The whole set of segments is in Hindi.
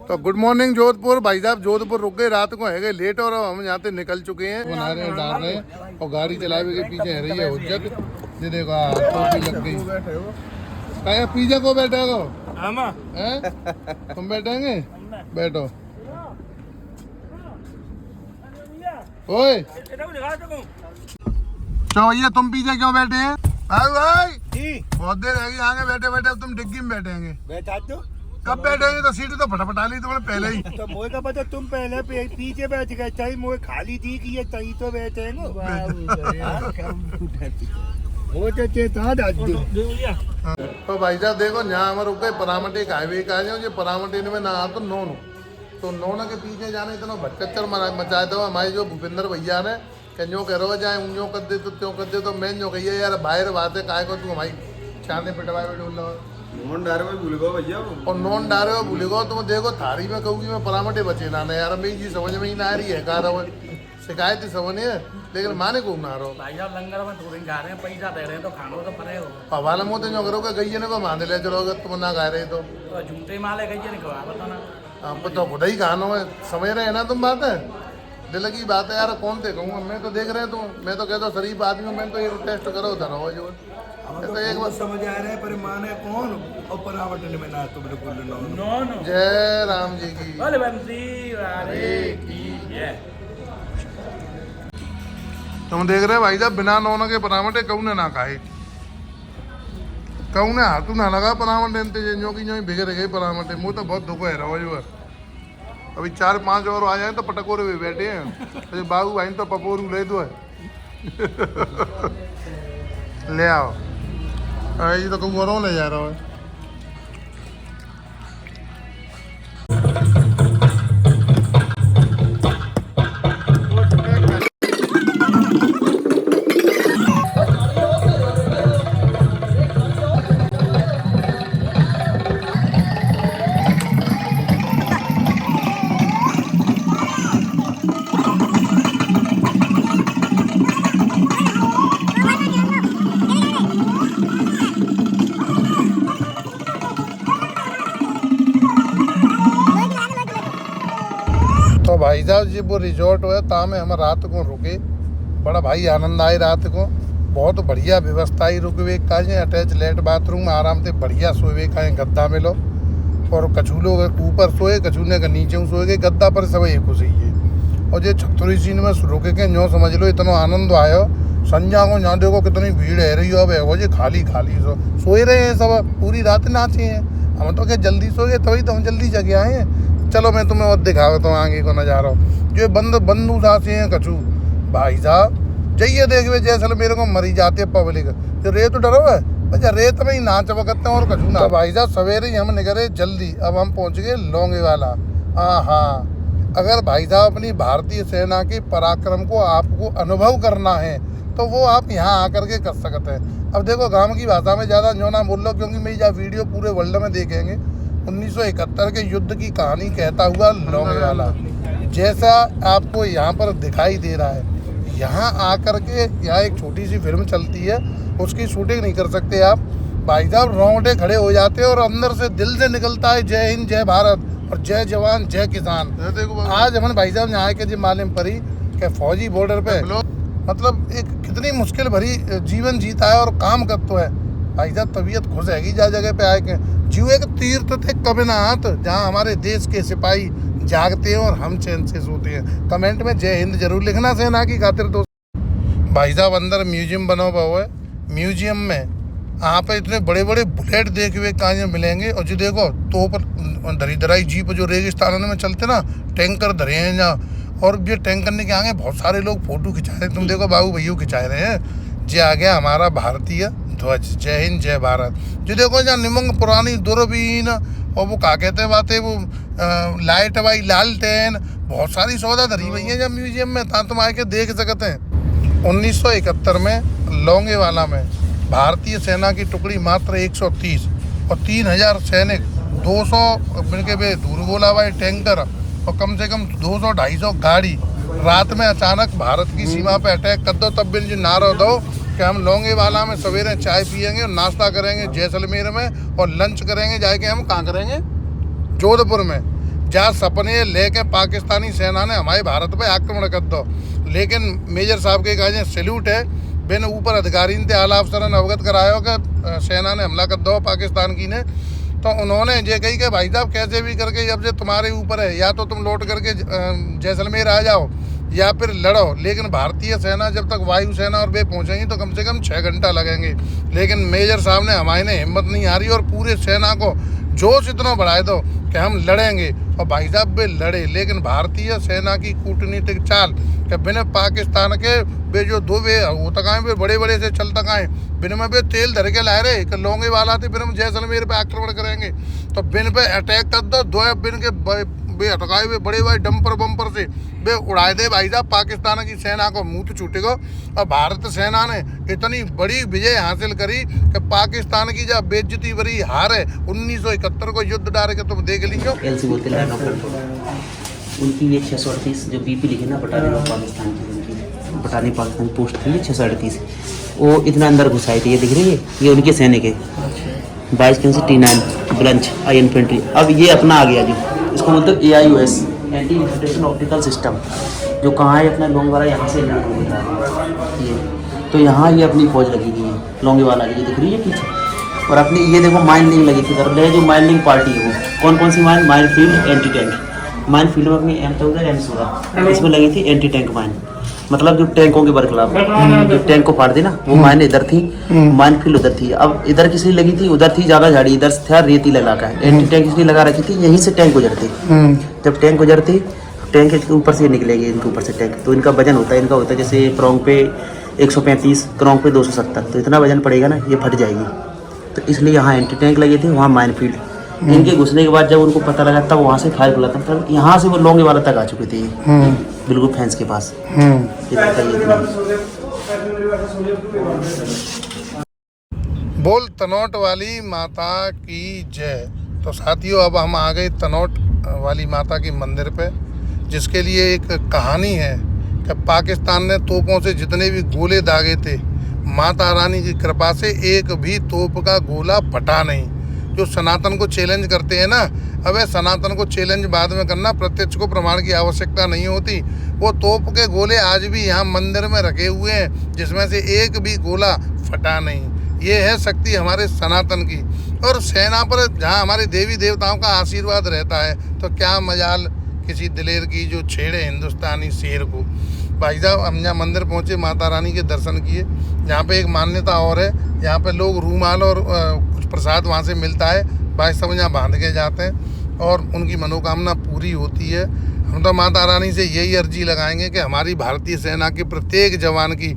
तो गुड मॉर्निंग जोधपुर। भाई साहब जोधपुर रुक गए, रात को है गए लेट और हम यहाँ से निकल चुके हैं। बना रहे हैं, डाल रहे हैं और गाड़ी चलावे के पीछे है रही है हुज्जत। ये देखो टोपी लग गई। पिज्जा को बैठेगो तुम बैठेंगे? बैठो। ओए तो भैया तुम पीछे क्यों बैठे हैं? भाई बहुत देर रहेगी आगे बैठे बैठे, तुम डिग्गी में बैठेंगे। बैठा तो कब बैठेंगे? तो सीट तो फटाफट ली तुमने पहले ही। तो मोए का पता तुम पहले पीछे बैठ गए, चाहे मोए खाली थी कि ये तही तो बैठेंगे। वो तो चेता तो भाई साहब देखो यहाँ हमारे रुक गए परामटी हाईवे का है जो परामटी में ना तो नोन तो नोना के पीछे जाने इतना भटकच्चर मचाए दो। हमारे जो भूपेंद्र भैया ने जो करो जाए ऊँचो कर दे तो त्यों कर दे, तो मैं जो कहिए यार बाहर बात है काय को तू हमारी छाने पिटवाए बैठे नॉन डारे में भूल गो भैया और नॉन डारे में भूल गो। तुम देखो थारी में कहूँगी मैं परामटे बचे ना यार, मेरी जी समझ में ही ना आ रही है कार शिकायत ही समझ है, लेकिन माने को ना रहो। भाई साहब लंगर में थोड़ी खा रहे हैं, पैसा दे रहे हैं तो खाना तो पड़ेगा। हवाला मुँह तो जो करोगे गई ने को मान ले चलोगे तुम ना खा रहे तो झूठे माले गई नहीं खवा बताना। आप तो खुद ही खाना है, समझ रहे हैं ना तुम बात है। दिल की बात है यार, कौन थे कहूँगा मैं तो देख रहे हैं तुम, मैं तो कहता हूँ शरीफ आदमी हूँ, मैं तो ये टेस्ट करो उधर हो जो तो एक बार समझ आ रहे हैं पर माने कौन और परावटन में ना तो बिल्कुल नो जय राम जी की बोले बंसी वारे की जय। तुम देख रहे भाई साहब बिना नौन के परामटे कहूँ ने ना खाए, कहूँ ने हाथों ना लगा परामटे जो की जो बिगड़ गए परामटे। मुँह तो बहुत दुख है रहो जो अभी 4-5 और आ जाए तो पटकोरे भी बैठे हैं। बाबू भाई तो पपोरू ले दो ले आओ, ये तो कहूँ और ले जा रहा है। तो भाई साहब जी वो रिजॉर्ट है ता में हम रात को रुके, बड़ा भाई आनंद आए रात को। बहुत बढ़िया व्यवस्था ही रुकवे का अटैच लेट बाथरूम, आराम से बढ़िया सोए का गद्दा में लो और कछू लोग ऊपर सोए, कछूने का नीचे सोए गए, गद्दा पर सब एक सही है। और जो छतरी सीन में रुके के जो समझ लो इतना आनंद आयो। संजा को यहाँ देखो कितनी भीड़ है रही हो, अब वो जो खाली खाली सोए रहे हैं सब, पूरी रात नाचे हैं। हम तो क्या जल्दी सो गए तभी तो हम जल्दी जगे आए हैं। चलो मैं तुम्हें और दिखाता हूँ आगे को नजारा। जो बंद उदासी हैं कछू भाई साहब जाइए देखिए जैसे मेरे को मरी जाती है पब्लिक। जो रेत डरो है अच्छा रेत में ही नाच वकते हैं और कछू ना। भाई साहब सवेरे ही हम निकले जल्दी, अब हम पहुँच गए लौंगे वाला। हाँ अगर भाई साहब अपनी भारतीय सेना के पराक्रम को आपको अनुभव करना है तो वो आप यहाँ आकर के कर सकते हैं। अब देखो गाँव की भाषा में ज़्यादा जो ना बोल लो, क्योंकि मेरी जब वीडियो पूरे वर्ल्ड में देखेंगे 1971 के युद्ध की कहानी कहता हुआ लौंगे वाला जैसा आपको यहाँ पर दिखाई दे रहा है। यहाँ आकर के यहाँ एक छोटी सी फिल्म चलती है, उसकी शूटिंग नहीं कर सकते आप। भाई साहब रोंगटे खड़े हो जाते हैं और अंदर से दिल से निकलता है जय हिंद जय भारत और जय जवान जय किसान। आज हमने भाई साहब यहाँ के जी मालूम पड़ी कि फौजी बॉर्डर पे मतलब एक कितनी मुश्किल भरी जीवन जीता है और काम करता है। भाई साहब तबीयत खुश है जा जगह पे आए के जीव एक तीर्थ थे कबनाहत, जहाँ हमारे देश के सिपाही जागते हैं और हम चैन से सोते हैं। कमेंट में जय हिंद जरूर लिखना सेना की खातिर। दोस्त भाई साहब अंदर म्यूजियम बना हुआ है, म्यूजियम में यहाँ पे इतने बड़े बड़े बुलेट देखे हुए कहाँ मिलेंगे। और जो देखो तोप धरी धराई जीप जो रेगिस्तान में चलते ना, टैंकर धरे हैं जहाँ, और ये टैंक करने के आगे बहुत सारे लोग फोटो खिंचा रहे हैं। तुम देखो बाबू भैया खिंचा रहे हैं। जे आ गया हमारा भारतीय ध्वज, जय हिंद जय भारत। जो देखो जहाँ निमंग पुरानी दूरबीन और वो क्या कहते हैं बातें वो लाइट वाई लालटेन बहुत सारी सौदा धरी हुई है जब म्यूजियम में था, तुम आके देख सकते हैं। 1971 में लौंगे वाला में भारतीय सेना की टुकड़ी मात्र 130 और 3000 सैनिक, 200 मिनके दूर गोला वाले टैंकर और कम से कम 200-250 गाड़ी रात में अचानक भारत की सीमा पे अटैक कर दो। तब भी जी नारा दो कि हम लौंगे वाला में सवेरे चाय पियेंगे और नाश्ता करेंगे जैसलमेर में और लंच करेंगे जाके हम कहाँ करेंगे जोधपुर में। जहाँ सपने लेके पाकिस्तानी सेना ने हमारे भारत पे आक्रमण कर दो, लेकिन मेजर साहब के कहा सैल्यूट है, बिन ऊपर अधिकारी ने आला अफसर ने अवगत कराया कि सेना ने हमला कर दो पाकिस्तान की ने, तो उन्होंने ये कही कि भाई साहब कैसे भी करके जब से तुम्हारे ऊपर है, या तो तुम लौट करके जैसलमेर आ जाओ या फिर लड़ो, लेकिन भारतीय सेना जब तक वायुसेना और वे पहुँचेंगी तो कम से कम 6 घंटा लगेंगे। लेकिन मेजर साहब ने हमारे हिम्मत नहीं हारी और पूरे सेना को जोश इतना बढ़ाए दो कि हम लड़ेंगे, और भाई साहब वे लड़े। लेकिन भारतीय सेना की कूटनीतिक चाल कि बिना पाकिस्तान के वे जो दो वे होता वे बड़े बड़े से चल तक बिन में वे तेल धर के लाए रहे कि लोंगे वाला थे, फिर हम जैसलमेर पे आक्रमण करेंगे तो बिन पे अटैक कर दो बिन के वे हटकाए हुए बड़े बड़े डंपर बम्पर से वे उड़ाए दे भाई साहब, पाकिस्तान की सेना को मुंह तो छूटेगा। और भारत सेना ने इतनी बड़ी विजय हासिल करी कि पाकिस्तान की जब बेइज्जती भरी हार है 1971 को युद्ध डाल के तुम देख लीजिए। एलसी बोलते हैं उनकी ये 638 जो बीपी लिखी ना बटालियन ऑफ पाकिस्तान की, उनकी बटालियन पाकिस्तान पोस्ट थी 638, वो इतना अंदर घुसाई थी। ये दिख रही है, ये उनके सैनिक है 22 T9 ब्लंच आई इन्फेंट्री। अब ये अपना आ गया जी, इसको बोलते हैं AIOS एंटी इंफिल्ट्रेशन ऑप्टिकल सिस्टम, जो कहाँ है अपना लोंगेवाला, यहाँ से ये तो यहाँ ये अपनी फौज लगी हुई है लोंगेवाला की, ये दिख रही है पीछे। और अपनी ये देखो माइनिंग लगी थी तरफ ले, जो माइनिंग पार्टी है वो कौन कौन सी mine field anti tank mine field में अपनी M14 M16 इसमें लगी थी एंटी टैंक माइन, मतलब जो टैंकों के बरखिलाफ जो टैंक को फाड़ दी ना वो माइन इधर थी, माइन फील्ड उधर थी। अब इधर किस लिए लगी थी, उधर थी ज़्यादा झाड़ी, इधर था रेतीला इलाका है, एंटी टैंक इसलिए लगा रखी थी, यहीं से टैंक गुजरती। जब टैंक गुजरती टैंक के ऊपर से निकलेगी, इनके ऊपर से टैंक, तो इनका वजन होता है, इनका होता है जैसे क्रोंग पे 135, क्रोंग पे 270, तो इतना वजन पड़ेगा ना, ये फट जाएगी। तो इसलिए यहाँ एंटी टैंक लगे थे, वहाँ माइन फील्ड। इनके घुसने के बाद जब उनको पता लगा तब वहाँ से फायर खुला था, तब यहाँ से वो लोंगेवाला तक आ चुके थे, बिल्कुल फैंस के पास। बोल तनोट वाली माता की जय। तो साथियों अब हम आ गए तनोट वाली माता के मंदिर पे, जिसके लिए एक कहानी है कि पाकिस्तान ने तोपों से जितने भी गोले दागे थे, माता रानी की कृपा से एक भी तोप का गोला फटा नहीं। जो सनातन को चैलेंज करते हैं ना, अबे सनातन को चैलेंज बाद में करना, प्रत्यक्ष को प्रमाण की आवश्यकता नहीं होती। वो तोप के गोले आज भी यहाँ मंदिर में रखे हुए हैं, जिसमें से एक भी गोला फटा नहीं। ये है शक्ति हमारे सनातन की। और सेना पर जहाँ हमारे देवी देवताओं का आशीर्वाद रहता है, तो क्या मजाल किसी दिलेर की जो छेड़े हिंदुस्तानी शेर को। भाई साहब हम यहाँ मंदिर पहुँचे, माता रानी के दर्शन किए। यहाँ पे एक मान्यता और है, यहाँ पे लोग रूमाल और कुछ प्रसाद वहाँ से मिलता है, भाई साहब यहाँ बांध के जाते हैं और उनकी मनोकामना पूरी होती है। हम तो माता रानी से यही अर्जी लगाएंगे कि हमारी भारतीय सेना के प्रत्येक जवान की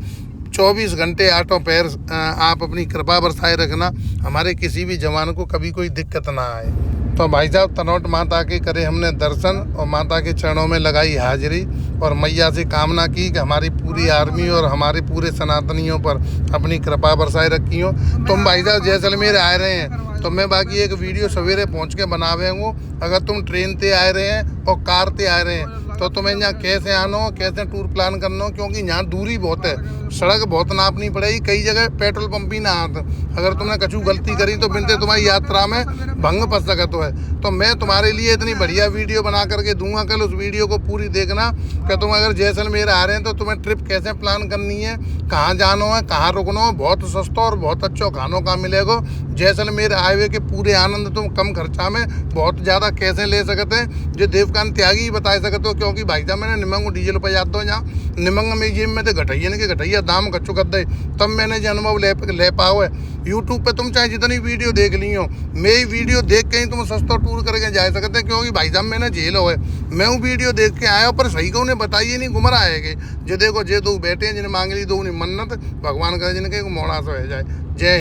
24 घंटे आठों पैर आप अपनी कृपा बरसाए रखना, हमारे किसी भी जवान को कभी कोई दिक्कत ना आए। तो भाई साहब तनोट माता के करे हमने दर्शन और माता के चरणों में लगाई हाजिरी और मैया से कामना की कि हमारी पूरी आर्मी और हमारे पूरे सनातनियों पर अपनी कृपा बरसाए रखी हो। तुम भाई साहब जैसलमेर आए रहे हैं तो मैं बाकी एक वीडियो सवेरे पहुंच के बनावे हूँ। अगर तुम ट्रेन से आए रहे हैं और कार से आए रहे हैं तो तुम्हें यहाँ कैसे आना हो, कैसे टूर प्लान करना हो, क्योंकि यहाँ दूरी बहुत है, सड़क बहुत नापनी पड़ेगी, कई जगह पेट्रोल पंप ही ना आता। अगर तुमने कछु गलती करी तो बिनते तुम्हारी यात्रा में भंग पड़ सकता है। तो मैं तुम्हारे लिए इतनी बढ़िया वीडियो बना करके दूंगा, कल उस वीडियो को पूरी देखना कि तुम अगर जैसलमेर आ रहे हैं तो तुम्हें ट्रिप कैसे प्लान करनी है, कहाँ जाना है, कहाँ रुकना है। बहुत सस्ता और बहुत अच्छा खानों का मिलेगा। जैसलमेर हाईवे के पूरे आनंद तुम कम खर्चा में बहुत ज़्यादा कैसे ले सकते हैं, जो देवकान त्यागी ही बता सकते हो। क्योंकि भाई साहब मैंने निमंग डीजल पर जाता हूँ, जहाँ निमंग म्यूजियम में तो घटैया दाम कच्चू कर दे, तब मैंने जो अनुभव ले पाओ है। यूट्यूब पे तुम चाहे जितनी वीडियो देख ली हो, मेरी वीडियो देख के ही तुम सस्ता टूर करके जा सकते हैं। क्योंकि भाई साहब मैंने झेल हो है, मैं वो वीडियो देख के आया, पर सही को उन्हें बताइए नहीं, गुमराह है जो देखो जे दो बैठे हैं जिन्हें मांग ली दो उन्हें मन्नत, भगवान करे जिनके मोड़ा से हो जाए। जय